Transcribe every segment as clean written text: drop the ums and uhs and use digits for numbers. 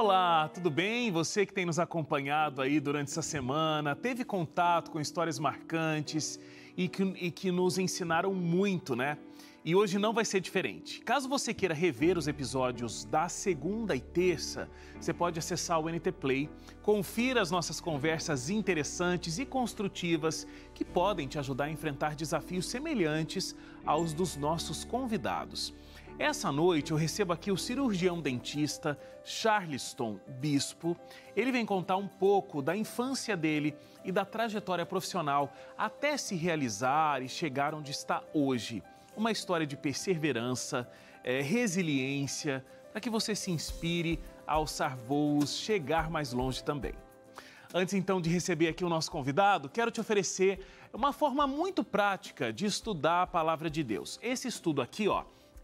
Olá, tudo bem? Você que tem nos acompanhado aí durante essa semana, teve contato com histórias marcantes e que nos ensinaram muito, né? E hoje não vai ser diferente. Caso você queira rever os episódios da segunda e terça, você pode acessar o NT Play, confira as nossas conversas interessantes e construtivas que podem te ajudar a enfrentar desafios semelhantes aos dos nossos convidados. Essa noite eu recebo aqui o cirurgião dentista Charleston Bispo. Ele vem contar um pouco da infância dele e da trajetória profissional até se realizar e chegar onde está hoje. Uma história de perseverança, resiliência, para que você se inspire a alçar voos, chegar mais longe também. Antes então de receber aqui o nosso convidado, quero te oferecer uma forma muito prática de estudar a Palavra de Deus. Esse estudo aqui,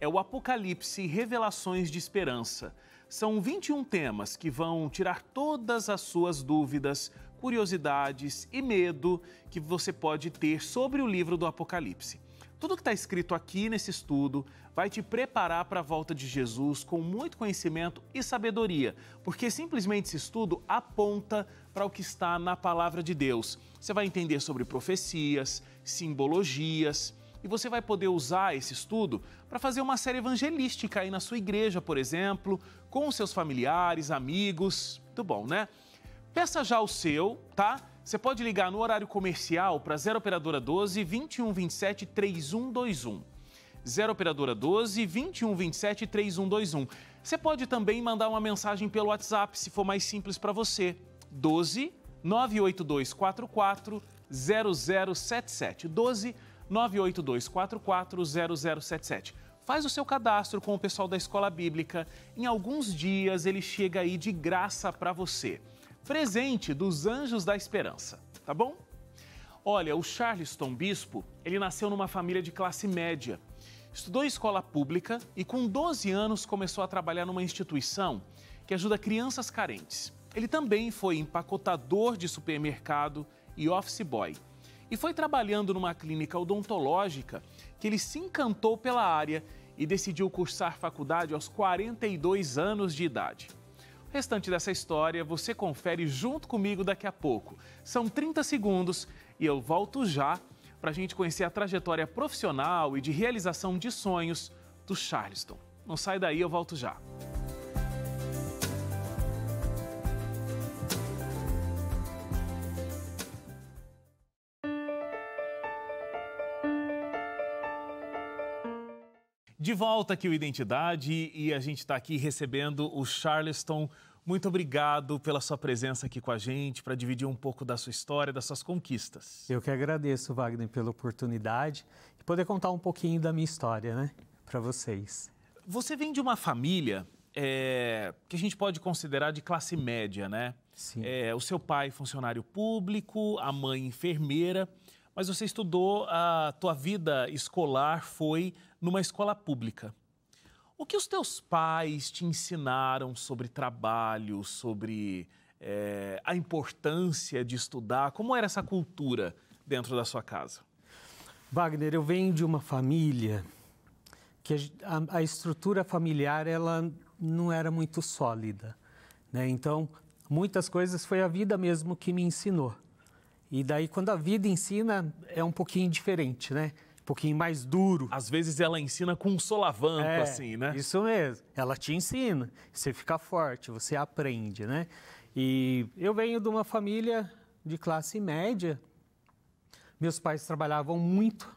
é o Apocalipse Revelações de Esperança. São 21 temas que vão tirar todas as suas dúvidas, curiosidades e medo que você pode ter sobre o livro do Apocalipse. Tudo que está escrito aqui nesse estudo vai te preparar para a volta de Jesus com muito conhecimento e sabedoria, porque simplesmente esse estudo aponta para o que está na Palavra de Deus. Você vai entender sobre profecias, simbologias, e você vai poder usar esse estudo para fazer uma série evangelística aí na sua igreja, por exemplo, com seus familiares, amigos. Muito bom, né? Peça já o seu, tá? Você pode ligar no horário comercial para 0 Operadora 12 2127 3121. 0 Operadora 12 2127 3121. Você pode também mandar uma mensagem pelo WhatsApp, se for mais simples para você. 12 98244 0077. 12 982440077. Faz o seu cadastro com o pessoal da Escola Bíblica. Em alguns dias ele chega aí de graça para você. Presente dos Anjos da Esperança, tá bom? Olha, o Charleston Bispo, ele nasceu numa família de classe média. Estudou em escola pública e com 12 anos começou a trabalhar numa instituição que ajuda crianças carentes. Ele também foi empacotador de supermercado e office boy. E foi trabalhando numa clínica odontológica que ele se encantou pela área e decidiu cursar faculdade aos 42 anos de idade. O restante dessa história você confere junto comigo daqui a pouco. São 30 segundos e eu volto já para a gente conhecer a trajetória profissional e de realização de sonhos do Charleston. Não sai daí, eu volto já. De volta aqui o Identidade e a gente está aqui recebendo o Charleston. Muito obrigado pela sua presença aqui com a gente, para dividir um pouco da sua história, das suas conquistas. Eu que agradeço, Wagner, pela oportunidade e poder contar um pouquinho da minha história, né, para vocês. Você vem de uma família que a gente pode considerar de classe média, né? Sim. O seu pai funcionário público, a mãe enfermeira, mas você estudou, a tua vida escolar foi numa escola pública. O que os teus pais te ensinaram sobre trabalho, sobre a importância de estudar? Como era essa cultura dentro da sua casa? Wagner, eu venho de uma família que a estrutura familiar ela não era muito sólida, né? Então, muitas coisas foi a vida mesmo que me ensinou. E daí, quando a vida ensina, é um pouquinho diferente, né? Um pouquinho mais duro. Às vezes ela ensina com um solavanco, assim, né? Isso mesmo. Ela te ensina. Você fica forte, você aprende, né? E eu venho de uma família de classe média. Meus pais trabalhavam muito,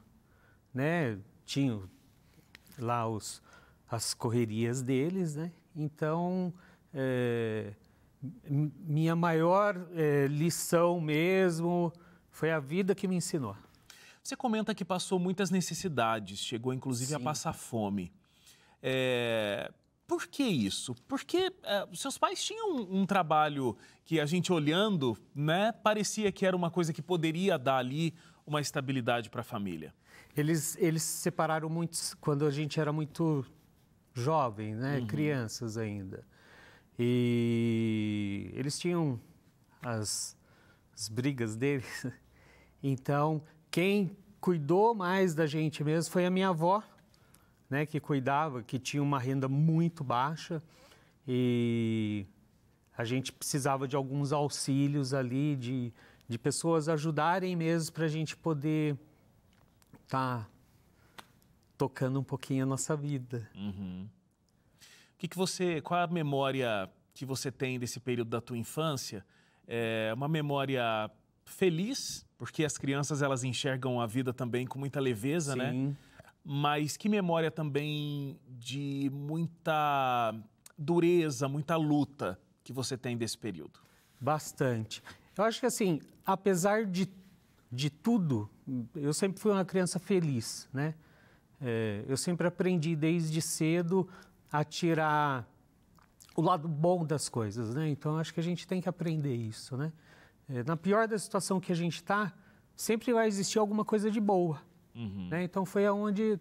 né? Tinham lá as correrias deles, né? Então, minha maior lição mesmo foi a vida que me ensinou. Você comenta que passou muitas necessidades, chegou inclusive a passar fome. Por que isso? Porque seus pais tinham um trabalho que a gente olhando, né, parecia que era uma coisa que poderia dar ali uma estabilidade para a família. Eles se separaram muito quando a gente era muito jovem, né, crianças ainda. E eles tinham as brigas deles. Então, quem cuidou mais da gente mesmo foi a minha avó, né, que cuidava, que tinha uma renda muito baixa e a gente precisava de alguns auxílios ali, de pessoas ajudarem mesmo para a gente poder estar tocando um pouquinho a nossa vida. Uhum. Qual a memória que você tem desse período da tua infância? É uma memória feliz, porque as crianças elas enxergam a vida também com muita leveza, Sim. né? Mas que memória também de muita dureza, muita luta que você tem desse período? Bastante. Eu acho que assim, apesar de tudo, eu sempre fui uma criança feliz, né? Eu sempre aprendi desde cedo a tirar o lado bom das coisas, né? Então, acho que a gente tem que aprender isso, né? Na pior da situação que a gente está, sempre vai existir alguma coisa de boa, né? Então, foi aonde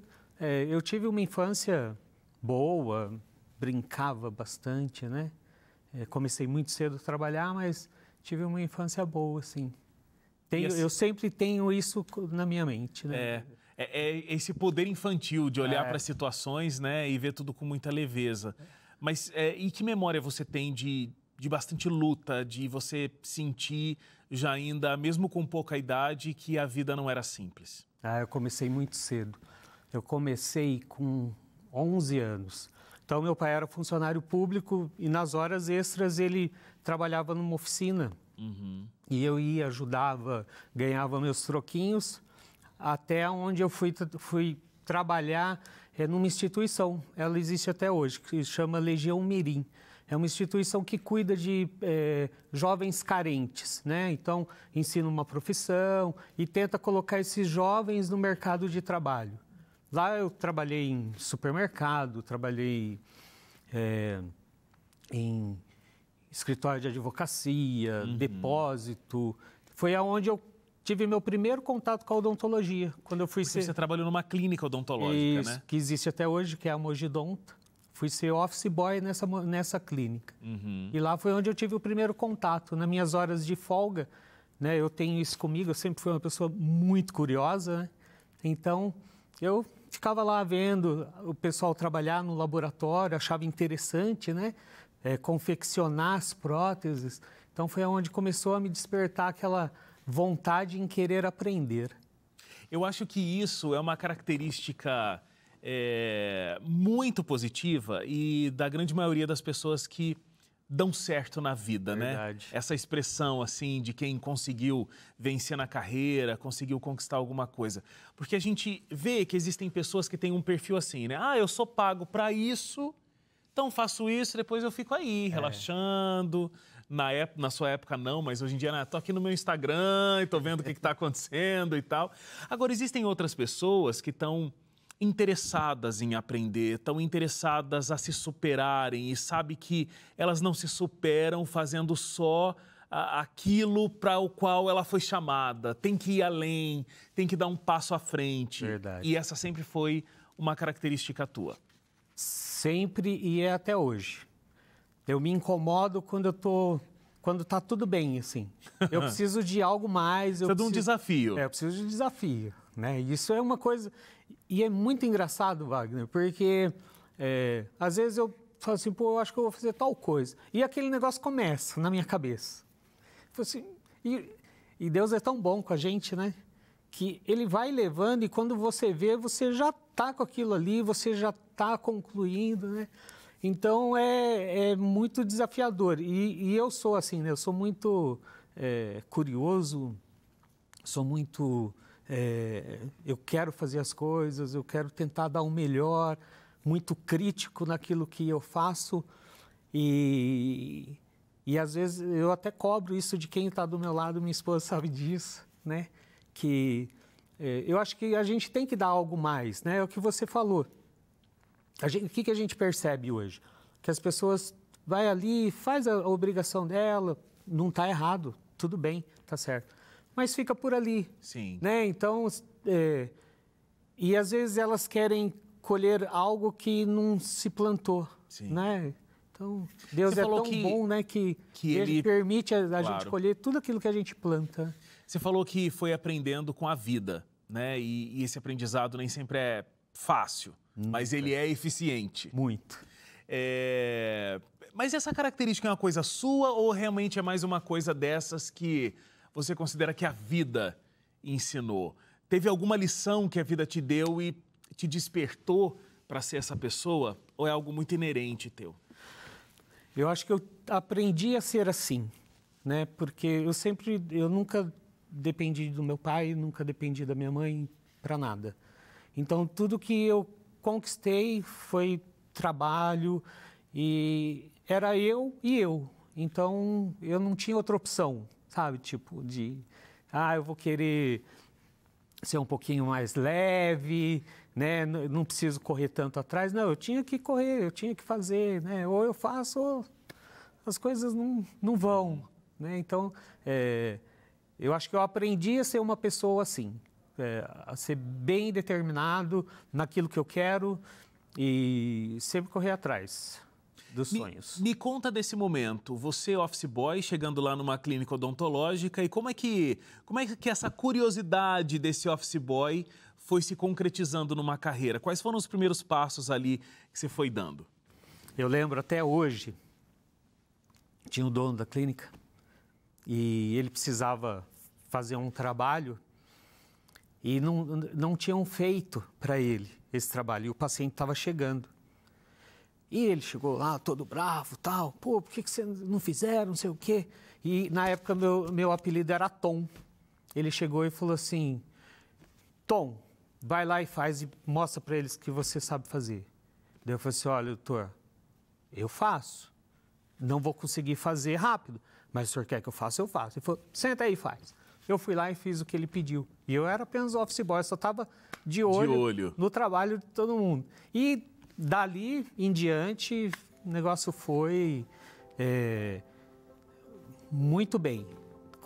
eu tive uma infância boa, brincava bastante, né? Comecei muito cedo a trabalhar, mas tive uma infância boa, assim. Eu sempre tenho isso na minha mente, né? É esse poder infantil de olhar para as situações, né, e ver tudo com muita leveza. Mas e que memória você tem de bastante luta, de você sentir já ainda, mesmo com pouca idade, que a vida não era simples? Eu comecei muito cedo. Eu comecei com 11 anos. Então, meu pai era funcionário público e nas horas extras ele trabalhava numa oficina. E eu ia, ajudava, ganhava meus troquinhos, até onde eu fui trabalhar numa instituição. Ela existe até hoje, que se chama Legião Mirim. É uma instituição que cuida de jovens carentes, né? Então, ensina uma profissão e tenta colocar esses jovens no mercado de trabalho. Lá eu trabalhei em supermercado, trabalhei em escritório de advocacia, depósito. Foi aonde eu tive meu primeiro contato com a odontologia. Quando eu fui Você trabalhou numa clínica odontológica, Isso, né? que existe até hoje, que é a Mogidonta. Fui ser office boy nessa clínica. E lá foi onde eu tive o primeiro contato. Nas minhas horas de folga, né, eu tenho isso comigo, eu sempre fui uma pessoa muito curiosa, né? Então, eu ficava lá vendo o pessoal trabalhar no laboratório, achava interessante, né? Confeccionar as próteses. Então, foi onde começou a me despertar aquela vontade em querer aprender. Eu acho que isso é uma característica muito positiva e da grande maioria das pessoas que dão certo na vida, Verdade. né? Essa expressão, assim, de quem conseguiu vencer na carreira, conseguiu conquistar alguma coisa. Porque a gente vê que existem pessoas que têm um perfil assim, né? Eu sou pago para isso, então faço isso, depois eu fico aí, relaxando. Na sua época não, mas hoje em dia, tô aqui no meu Instagram e tô vendo o que está acontecendo e tal. Agora, existem outras pessoas que estão interessadas em aprender, estão interessadas a se superarem e sabe que elas não se superam fazendo só aquilo para o qual ela foi chamada. Tem que ir além, tem que dar um passo à frente. Verdade. E essa sempre foi uma característica tua. Sempre e é até hoje. Eu me incomodo quando tá tudo bem, assim. Eu preciso de algo mais. Precisa de um desafio. Eu preciso de um desafio, né? Isso é uma coisa... E é muito engraçado, Wagner, porque às vezes eu falo assim, eu acho que eu vou fazer tal coisa. E aquele negócio começa na minha cabeça. Assim, e Deus é tão bom com a gente, né? Que Ele vai levando e quando você vê, você já está com aquilo ali, você já está concluindo, né? Então, é muito desafiador. E eu sou assim, né? Eu sou muito curioso, sou muito... eu quero fazer as coisas, eu quero tentar dar o melhor, muito crítico naquilo que eu faço. E às vezes, eu até cobro isso de quem está do meu lado, minha esposa sabe disso, né? Que eu acho que a gente tem que dar algo mais, né? É o que você falou. O que a gente percebe hoje? Que as pessoas vai ali, faz a obrigação dela, não está errado, tudo bem, está certo. Mas fica por ali. Sim. Né? Então, e às vezes elas querem colher algo que não se plantou. Sim. Né? Então, Deus é tão bom, né, que Ele permite a gente colher tudo aquilo que a gente planta. Você falou que foi aprendendo com a vida, né? E esse aprendizado nem sempre é fácil, mas ele é eficiente. Muito. Mas essa característica é uma coisa sua ou realmente é mais uma coisa dessas que você considera que a vida ensinou? Teve alguma lição que a vida te deu e te despertou para ser essa pessoa? Ou é algo muito inerente teu? Eu acho que eu aprendi a ser assim, né? Porque eu nunca dependi do meu pai, nunca dependi da minha mãe para nada. Então, tudo que eu conquistei foi trabalho e era eu e eu. Então, eu não tinha outra opção, sabe? Tipo, eu vou querer ser um pouquinho mais leve, né? Não preciso correr tanto atrás. Não, eu tinha que correr, eu tinha que fazer, né? Ou eu faço ou as coisas não vão, né? Então, eu acho que eu aprendi a ser uma pessoa assim, a ser bem determinado naquilo que eu quero e sempre correr atrás dos sonhos. Me conta desse momento, você office boy, chegando lá numa clínica odontológica, e como é que essa curiosidade desse office boy foi se concretizando numa carreira? Quais foram os primeiros passos ali que você foi dando? Eu lembro até hoje, tinha o dono da clínica e ele precisava fazer um trabalho e não tinham feito para ele esse trabalho, e o paciente estava chegando. E ele chegou lá todo bravo, tal, pô, por que você não fizeram, não sei o quê. E na época meu apelido era Tom. Ele chegou e falou assim, Tom, vai lá e faz e mostra para eles que você sabe fazer. Daí eu falei assim, olha, doutor, eu faço. Não vou conseguir fazer rápido, mas se o senhor quer que eu faça, eu faço. Ele falou, senta aí e faz. Eu fui lá e fiz o que ele pediu. E eu era apenas office boy, eu só estava de olho no trabalho de todo mundo. E dali em diante, o negócio foi muito bem.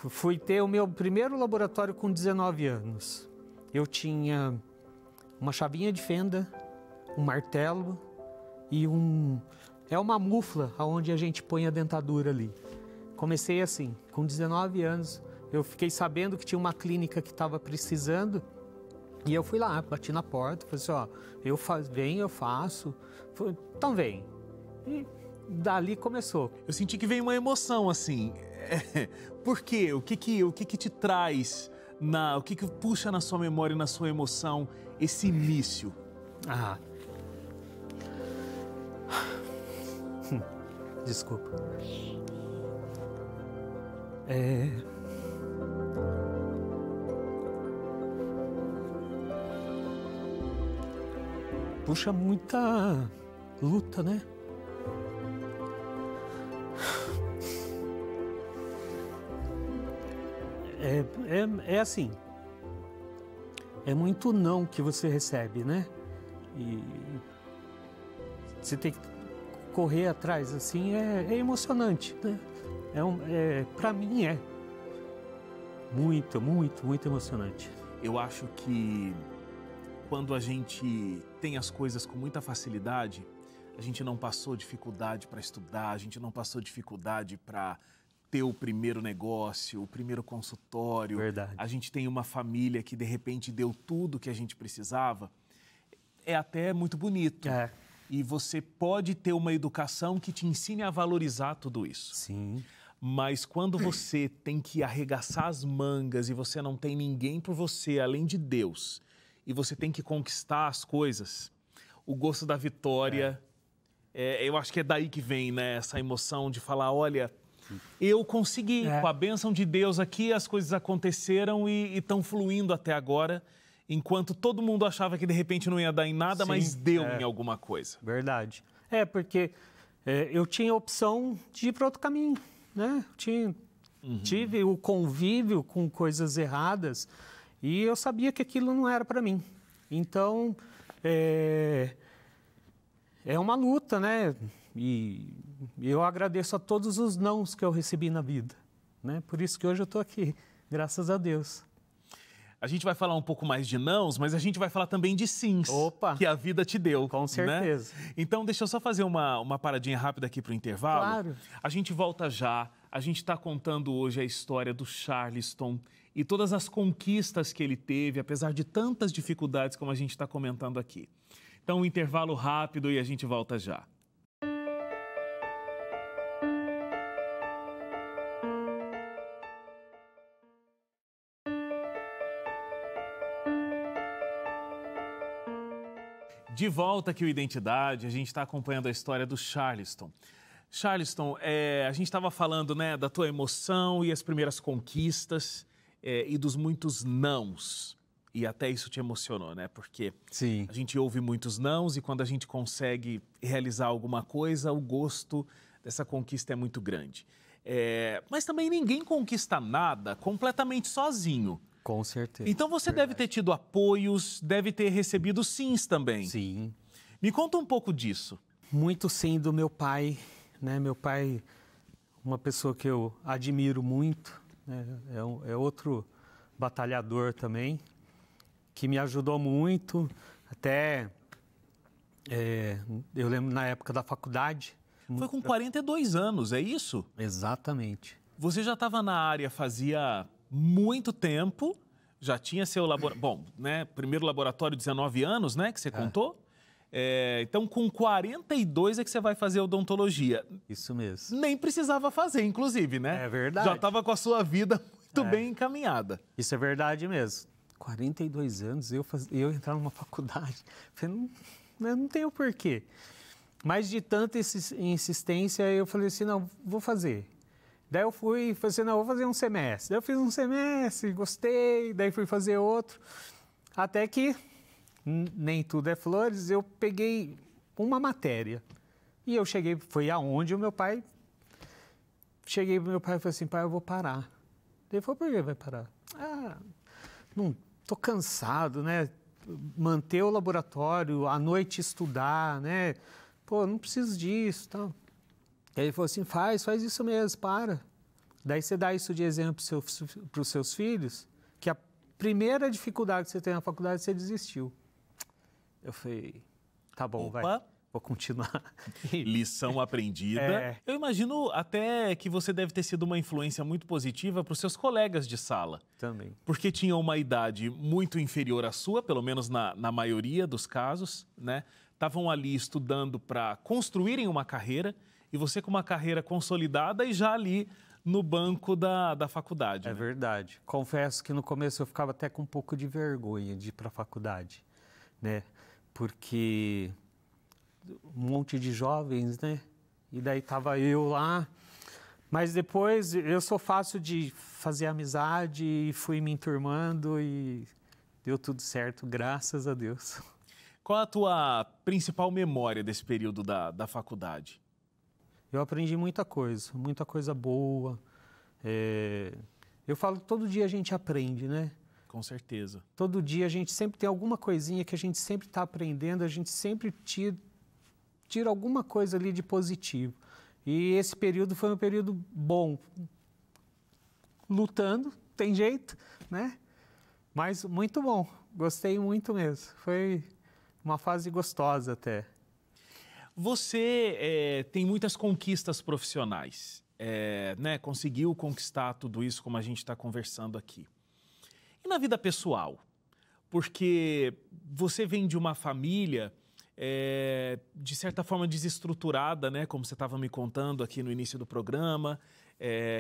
Fui ter o meu primeiro laboratório com 19 anos. Eu tinha uma chavinha de fenda, um martelo e uma mufla onde a gente põe a dentadura ali. Comecei assim, com 19 anos, eu fiquei sabendo que tinha uma clínica que estava precisando e eu fui lá, bati na porta, falei assim, eu faço. Falei, então vem. E dali começou. Eu senti que veio uma emoção assim. Por quê? O que te traz, o que puxa na sua memória e na sua emoção esse início? Desculpa. Puxa muita luta, né? É assim, é muito não que você recebe, né? E você tem que correr atrás, assim, é emocionante, né? Para mim é muito, muito, muito emocionante. Eu acho que quando a gente tem as coisas com muita facilidade, a gente não passou dificuldade para estudar, a gente não passou dificuldade para ter o primeiro negócio, o primeiro consultório. Verdade. A gente tem uma família que de repente deu tudo que a gente precisava. É até muito bonito. E você pode ter uma educação que te ensine a valorizar tudo isso. Sim. Mas quando você tem que arregaçar as mangas e você não tem ninguém por você, além de Deus, e você tem que conquistar as coisas, o gosto da vitória, eu acho que é daí que vem, né, essa emoção de falar, olha, eu consegui, com a bênção de Deus aqui, as coisas aconteceram e estão fluindo até agora, enquanto todo mundo achava que de repente não ia dar em nada, mas deu em alguma coisa. Verdade. Porque eu tinha a opção de ir para outro caminho, né? Tive o convívio com coisas erradas e eu sabia que aquilo não era para mim. Então, é uma luta, né? E eu agradeço a todos os nãos que eu recebi na vida, né? Por isso que hoje eu estou aqui, graças a Deus. A gente vai falar um pouco mais de nãos, mas a gente vai falar também de sims, que a vida te deu. Com certeza. Né? Então, deixa eu só fazer uma paradinha rápida aqui para o intervalo. Claro. A gente volta já. A gente está contando hoje a história do Charleston e todas as conquistas que ele teve, apesar de tantas dificuldades como a gente está comentando aqui. Então, um intervalo rápido e a gente volta já. De volta aqui o Identidade, a gente está acompanhando a história do Charleston. Charleston, a gente estava falando, né, da tua emoção e as primeiras conquistas e dos muitos nãos. E até isso te emocionou, né? Porque Sim. a gente ouve muitos nãos e quando a gente consegue realizar alguma coisa, o gosto dessa conquista é muito grande. Mas também ninguém conquista nada completamente sozinho. Com certeza. Então você deve ter tido apoios, deve ter recebido sims também. Sim. Me conta um pouco disso. Muito sim do meu pai, né? Meu pai, uma pessoa que eu admiro muito, né? É outro batalhador também, que me ajudou muito. Até eu lembro na época da faculdade. Foi com 42 anos, é isso? Exatamente. Você já estava na área fazia muito tempo, já tinha seu laboratório, bom, né, primeiro laboratório 19 anos, né, que você contou. Então, com 42 é que você vai fazer odontologia. Isso mesmo. Nem precisava fazer, inclusive, né? É verdade. Já estava com a sua vida muito bem encaminhada. Isso é verdade mesmo. 42 anos, eu entrar numa faculdade, falei, não tenho porquê. Mas de tanta insistência, eu falei assim, não, vou fazer. Daí eu falei assim, não, vou fazer um semestre. Daí eu fiz um semestre, gostei, daí fui fazer outro. Até que, nem tudo é flores, eu peguei uma matéria. E eu cheguei, foi aonde o meu pai... Cheguei pro meu pai e falei assim, pai, eu vou parar. Daí ele falou, por que vai parar? Não, tô cansado, né? Manter o laboratório, à noite estudar, né? Pô, não preciso disso, tal. Ele falou assim, faz isso mesmo, para. Daí você dá isso de exemplo para os seus filhos, que a primeira dificuldade que você tem na faculdade, você desistiu. Eu falei, tá bom, Opa. vai, vou continuar. Lição aprendida. Eu imagino até que você deve ter sido uma influência muito positiva para os seus colegas de sala. Também. Porque tinham uma idade muito inferior à sua, pelo menos na maioria dos casos, né? Estavam ali estudando para construírem uma carreira e você com uma carreira consolidada e já ali no banco da faculdade. É verdade. Confesso que no começo eu ficava até com um pouco de vergonha de ir para a faculdade, né? Porque um monte de jovens, né? E daí estava eu lá. Mas depois eu sou fácil de fazer amizade e fui me enturmando e deu tudo certo, graças a Deus. Qual a tua principal memória desse período da faculdade? Eu aprendi muita coisa boa. Eu falo que todo dia a gente aprende, né? Com certeza. Todo dia a gente sempre tem alguma coisinha que a gente sempre está aprendendo, a gente sempre tira alguma coisa ali de positivo. E esse período foi um período bom. Lutando, tem jeito, né? Mas muito bom, gostei muito mesmo. Foi uma fase gostosa até. Você tem muitas conquistas profissionais, né? Conseguiu conquistar tudo isso como a gente está conversando aqui. E na vida pessoal? Porque você vem de uma família, de certa forma, desestruturada, né? Como você estava me contando aqui no início do programa,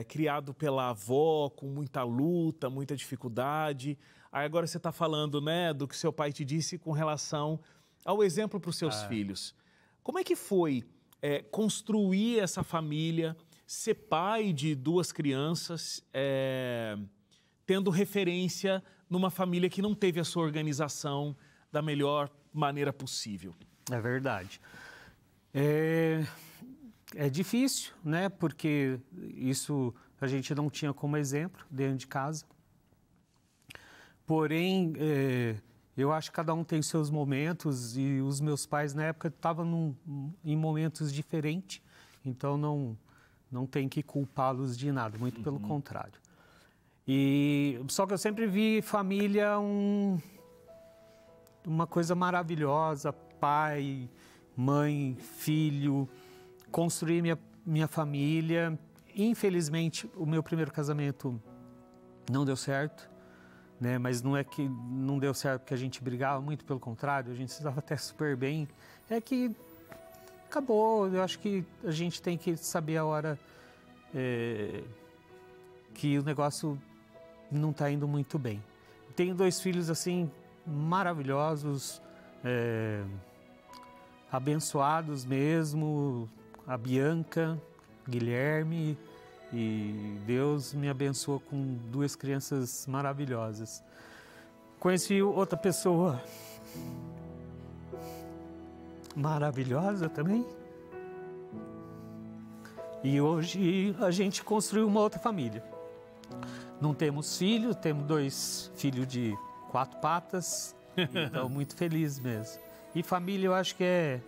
criado pela avó, com muita luta, muita dificuldade. Aí agora você está falando, né, do que seu pai te disse com relação ao exemplo para os seus filhos. Como é que foi construir essa família, ser pai de duas crianças, tendo referência numa família que não teve a sua organização da melhor maneira possível? É verdade. É difícil, né? Porque isso a gente não tinha como exemplo dentro de casa. Porém, eu acho que cada um tem seus momentos e os meus pais, na época, estavam em momentos diferentes. Então, não tem que culpá-los de nada, muito pelo contrário. Só que eu sempre vi família uma coisa maravilhosa, pai, mãe, filho, construir minha família. Infelizmente, o meu primeiro casamento não deu certo, né? Mas não é que não deu certo porque a gente brigava, muito pelo contrário, a gente estava até super bem. É que acabou, eu acho que a gente tem que saber a hora que o negócio não está indo muito bem. Tenho dois filhos assim maravilhosos, abençoados mesmo, a Bianca, Guilherme, e Deus me abençoou com 2 crianças maravilhosas. Conheci outra pessoa maravilhosa também. E hoje a gente construiu uma outra família. Não temos filhos, temos 2 filhos de 4 patas, então muito feliz mesmo. E família eu acho que é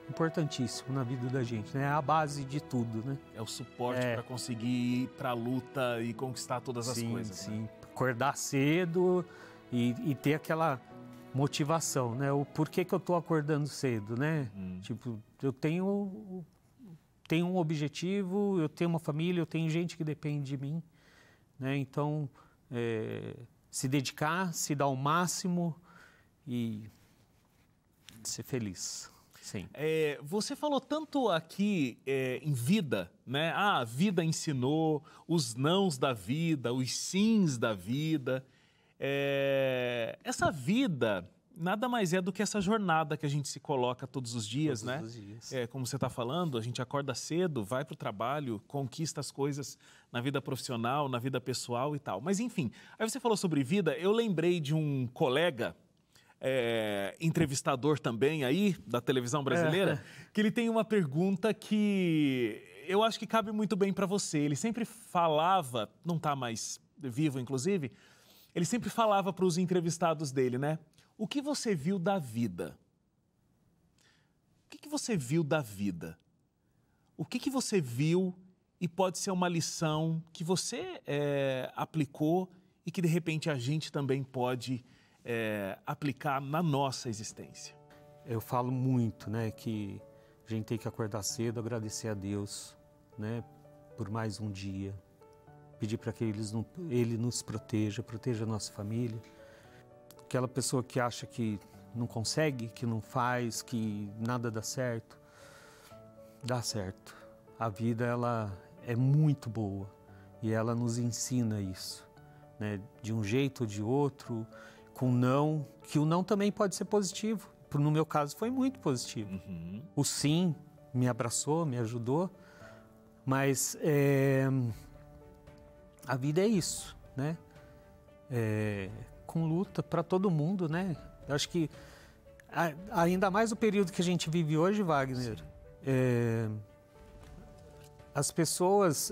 importantíssimo na vida da gente, né? É a base de tudo, né? É o suporte para conseguir ir para a luta e conquistar todas as coisas. Sim, né? Acordar cedo e ter aquela motivação, né? O porquê que eu estou acordando cedo, né? Tipo, eu tenho um objetivo, eu tenho uma família, eu tenho gente que depende de mim, né? Então, se dedicar, se dar o máximo e ser feliz. Sim. Você falou tanto aqui em vida, né? A vida ensinou, os nãos da vida, os sims da vida. Essa vida nada mais é do que essa jornada que a gente se coloca todos os dias, né? Todos os dias. Como você está falando, a gente acorda cedo, vai para o trabalho, conquista as coisas na vida profissional, na vida pessoal e tal. Mas enfim, aí você falou sobre vida, eu lembrei de um colega, entrevistador também aí, da televisão brasileira, que ele tem uma pergunta que eu acho que cabe muito bem para você. Ele sempre falava, não está mais vivo inclusive, ele sempre falava para os entrevistados dele, né? O que você viu da vida? O que você viu da vida? O que você viu e pode ser uma lição que você aplicou e que de repente a gente também pode aplicar na nossa existência? Eu falo muito, né, que a gente tem que acordar cedo, agradecer a Deus, né, por mais um dia, pedir para que Ele nos proteja a nossa família. Aquela pessoa que acha que não consegue, que não faz, que nada dá certo, dá certo. A vida, ela é muito boa e ela nos ensina isso, né, de um jeito ou de outro, com não, que o não também pode ser positivo. No meu caso foi muito positivo. O sim me abraçou, me ajudou, mas a vida é isso, né? Com luta para todo mundo, né? Eu acho que ainda mais o período que a gente vive hoje, Wagner, as pessoas,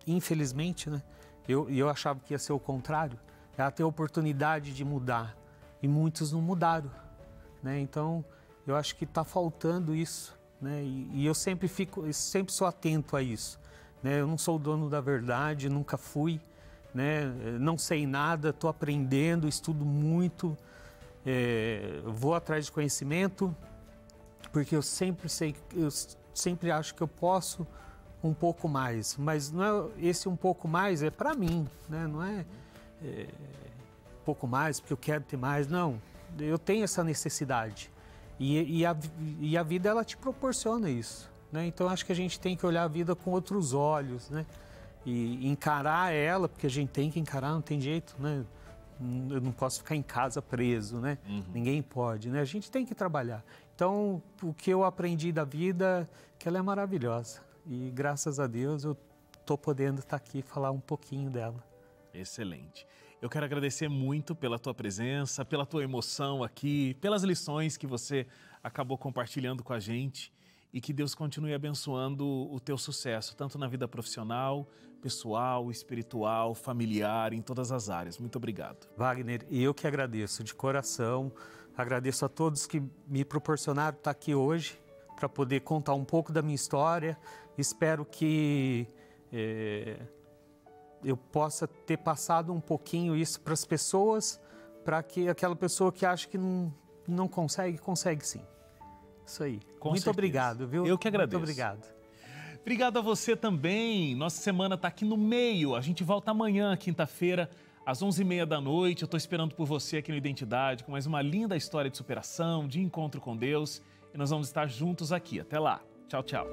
infelizmente, né? Eu achava que ia ser o contrário, ela tem a oportunidade de mudar e muitos não mudaram, né? Então eu acho que está faltando isso, né? E eu sempre sou atento a isso, né? Eu não sou o dono da verdade, nunca fui, né? Não sei nada, estou aprendendo, estudo muito, vou atrás de conhecimento, porque eu sempre acho que eu posso um pouco mais, mas não é esse um pouco mais, é para mim, né? Não é um pouco mais porque eu quero ter mais, não. Eu tenho essa necessidade e a vida, ela te proporciona isso, né? Então acho que a gente tem que olhar a vida com outros olhos, né? E encarar ela, porque a gente tem que encarar, não tem jeito, né? Eu não posso ficar em casa preso, né? Ninguém pode, né? A gente tem que trabalhar. Então, o que eu aprendi da vida, que ela é maravilhosa. E graças a Deus eu estou podendo estar aqui e falar um pouquinho dela. Excelente. Eu quero agradecer muito pela tua presença, pela tua emoção aqui, pelas lições que você acabou compartilhando com a gente e que Deus continue abençoando o teu sucesso, tanto na vida profissional, pessoal, espiritual, familiar, em todas as áreas. Muito obrigado. Wagner, eu que agradeço de coração, agradeço a todos que me proporcionaram estar aqui hoje para poder contar um pouco da minha história. Espero que eu possa ter passado um pouquinho isso para as pessoas, para que aquela pessoa que acha que não consegue, consegue sim. Isso aí. Muito obrigado, viu? Eu que agradeço. Muito obrigado. Obrigado a você também. Nossa semana está aqui no meio. A gente volta amanhã, quinta-feira, às 11h30 da noite. Eu estou esperando por você aqui no Identidade, com mais uma linda história de superação, de encontro com Deus. E nós vamos estar juntos aqui. Até lá. Tchau, tchau.